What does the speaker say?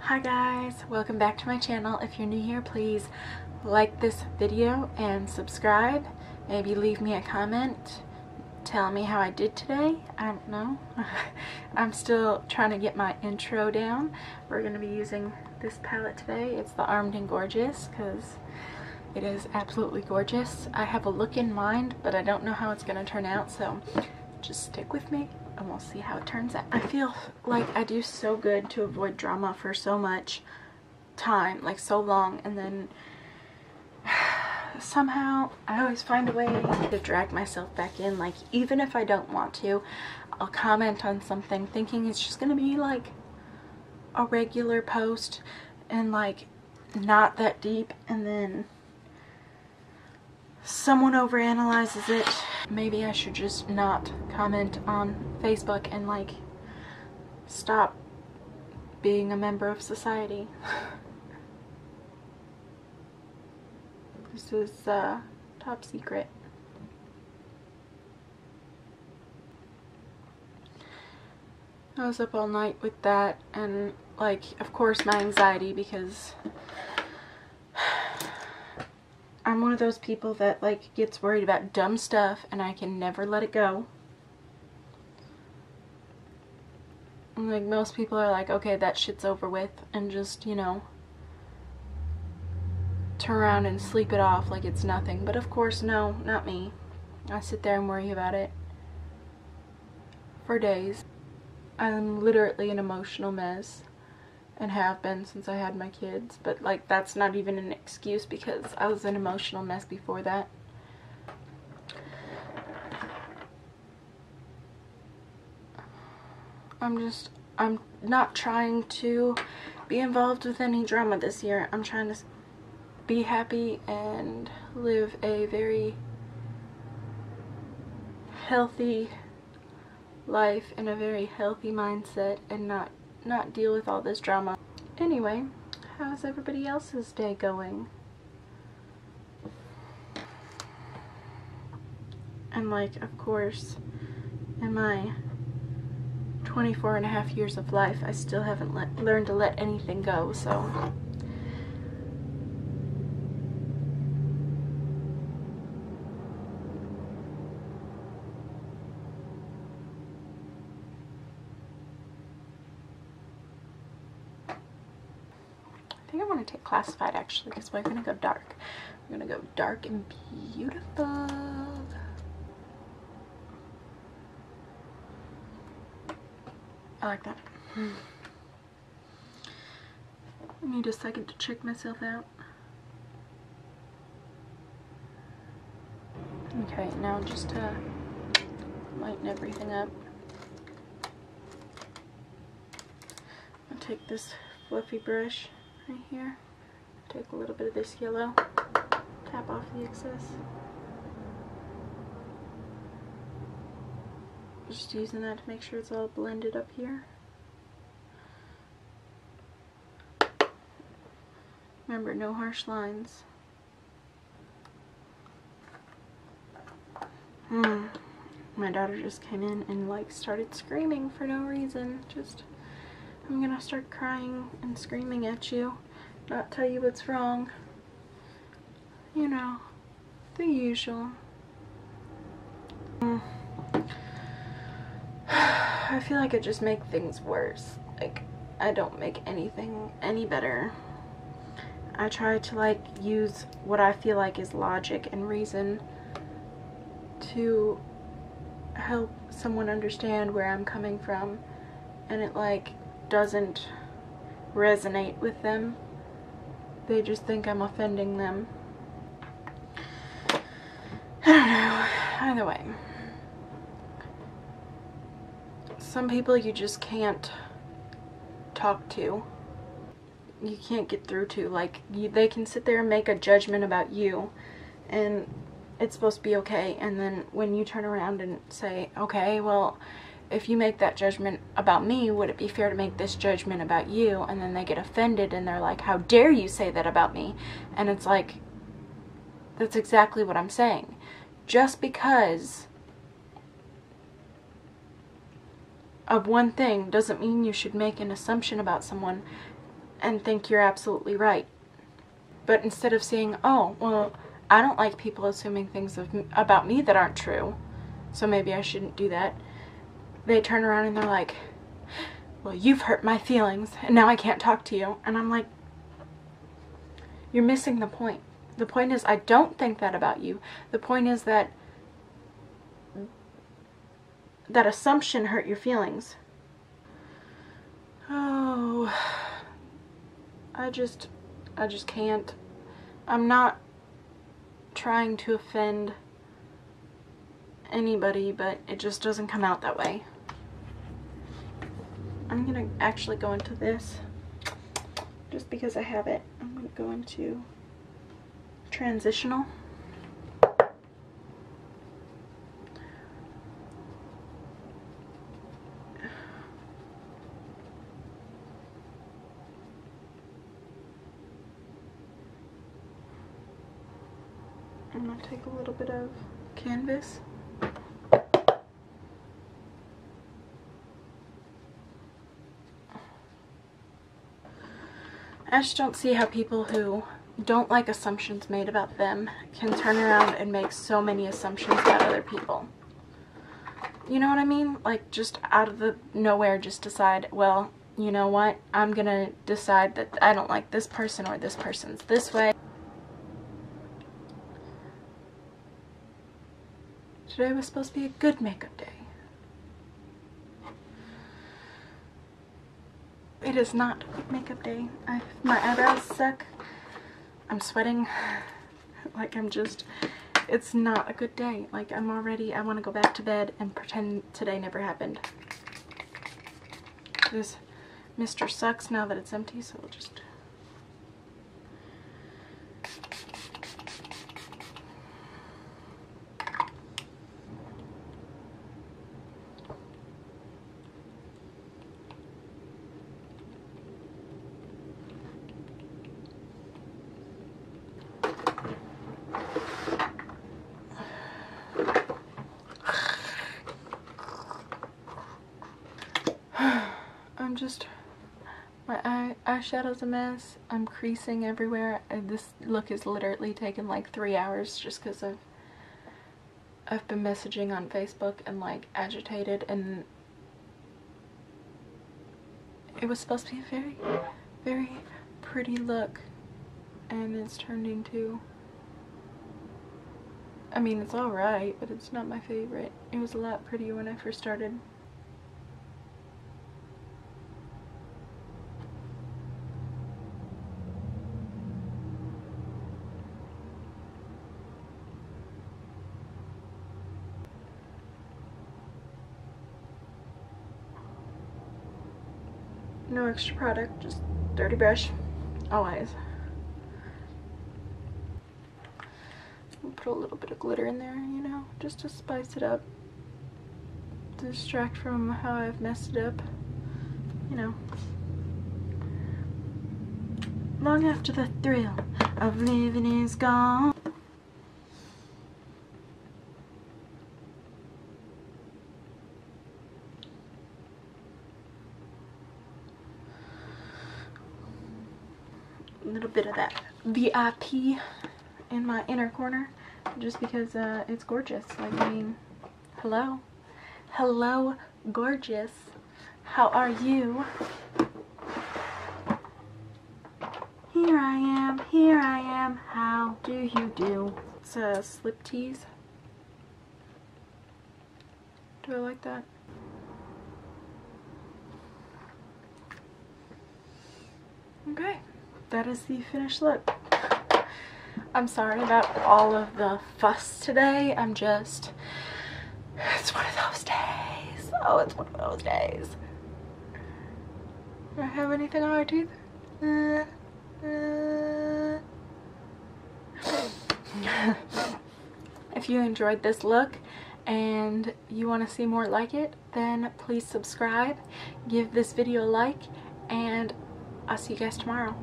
Hi guys, welcome back to my channel. If you're new here, please like this video and subscribe. Maybe leave me a comment telling me how I did today. I don't know. I'm still trying to get my intro down. We're going to be using this palette today. It's the Armed and Gorgeous because it is absolutely gorgeous. I have a look in mind, but I don't know how it's going to turn out, so just stick with me and we'll see how it turns out. I feel like I do so good to avoid drama for so much time, like so long, and then somehow I always find a way to drag myself back in. Like, even if I don't want to, I'll comment on something thinking it's just gonna be like a regular post and like not that deep, and then someone overanalyzes it. Maybe I should just not comment on Facebook and like stop being a member of society. This is top secret. I was up all night with that, and like, of course, my anxiety, because I'm one of those people that like gets worried about dumb stuff and I can never let it go. And, like, most people are like, okay, that shit's over with, and just, you know, turn around and sleep it off like it's nothing. But of course, no, not me. I sit there and worry about it for days. I'm literally an emotional mess. And have been since I had my kids, but like that's not even an excuse because I was an emotional mess before that. I'm not trying to be involved with any drama this year. I'm trying to be happy and live a very healthy life in a very healthy mindset and not deal with all this drama. Anyway, how's everybody else's day going? And like, of course, in my 24 and a half years of life, I still haven't learned to let anything go, so I think I want to take classified actually, because we're going to go dark. We're going to go dark and beautiful. I like that. I need a second to check myself out. Okay, now just to lighten everything up, I'll take this fluffy brush right here, take a little bit of this yellow, tap off the excess. Just using that to make sure it's all blended up here. Remember, no harsh lines. My daughter just came in and like started screaming for no reason. Just, I'm gonna start crying and screaming at you, not tell you what's wrong. You know, the usual. I feel like I just make things worse. Like, I don't make anything any better. I try to like use what I feel like is logic and reason to help someone understand where I'm coming from, and it like doesn't resonate with them. They just think I'm offending them. I don't know. Either way, some people you just can't talk to. You can't get through to. Like, they can sit there and make a judgment about you, and it's supposed to be okay, and then when you turn around and say, okay, well, if you make that judgment about me, would it be fair to make this judgment about you? And then they get offended and they're like, how dare you say that about me? And it's like, that's exactly what I'm saying. Just because of one thing doesn't mean you should make an assumption about someone and think you're absolutely right. But instead of saying, oh, well, I don't like people assuming things about me that aren't true, so maybe I shouldn't do that, they turn around and they're like, well, you've hurt my feelings, and now I can't talk to you. And I'm like, you're missing the point. The point is, I don't think that about you. The point is that that assumption hurt your feelings. Oh, I just can't. I'm not trying to offend anybody, but it just doesn't come out that way. I'm gonna actually go into this just because I have it. I'm gonna go into transitional. I'm gonna take a little bit of canvas. I just don't see how people who don't like assumptions made about them can turn around and make so many assumptions about other people. You know what I mean? Like, just out of the nowhere, just decide, well, you know what? I'm gonna decide that I don't like this person, or this person's this way. Today was supposed to be a good makeup day. It is not a good makeup day. My eyebrows suck. I'm sweating. Like, it's not a good day. Like, I want to go back to bed and pretend today never happened. This Mr. sucks now that it's empty, so we'll just... my eyeshadow's a mess. I'm creasing everywhere. This look has literally taken like 3 hours just because I've been messaging on Facebook and like agitated, and it was supposed to be a very, very pretty look, and it's turned into, I mean, it's alright, but it's not my favorite. It was a lot prettier when I first started. No extra product, just dirty brush, always. I'll put a little bit of glitter in there, you know, just to spice it up, to distract from how I've messed it up, you know. Long after the thrill of living is gone. A little bit of that VIP in my inner corner, just because it's gorgeous. Like, I mean, hello, gorgeous. How are you? Here I am, how do you do? It's a slip tease. Do I like that? Okay. That is the finished look. I'm sorry about all of the fuss today. It's one of those days. Oh, it's one of those days. Do I have anything on my teeth? If you enjoyed this look and you want to see more like it, then please subscribe, give this video a like, and I'll see you guys tomorrow.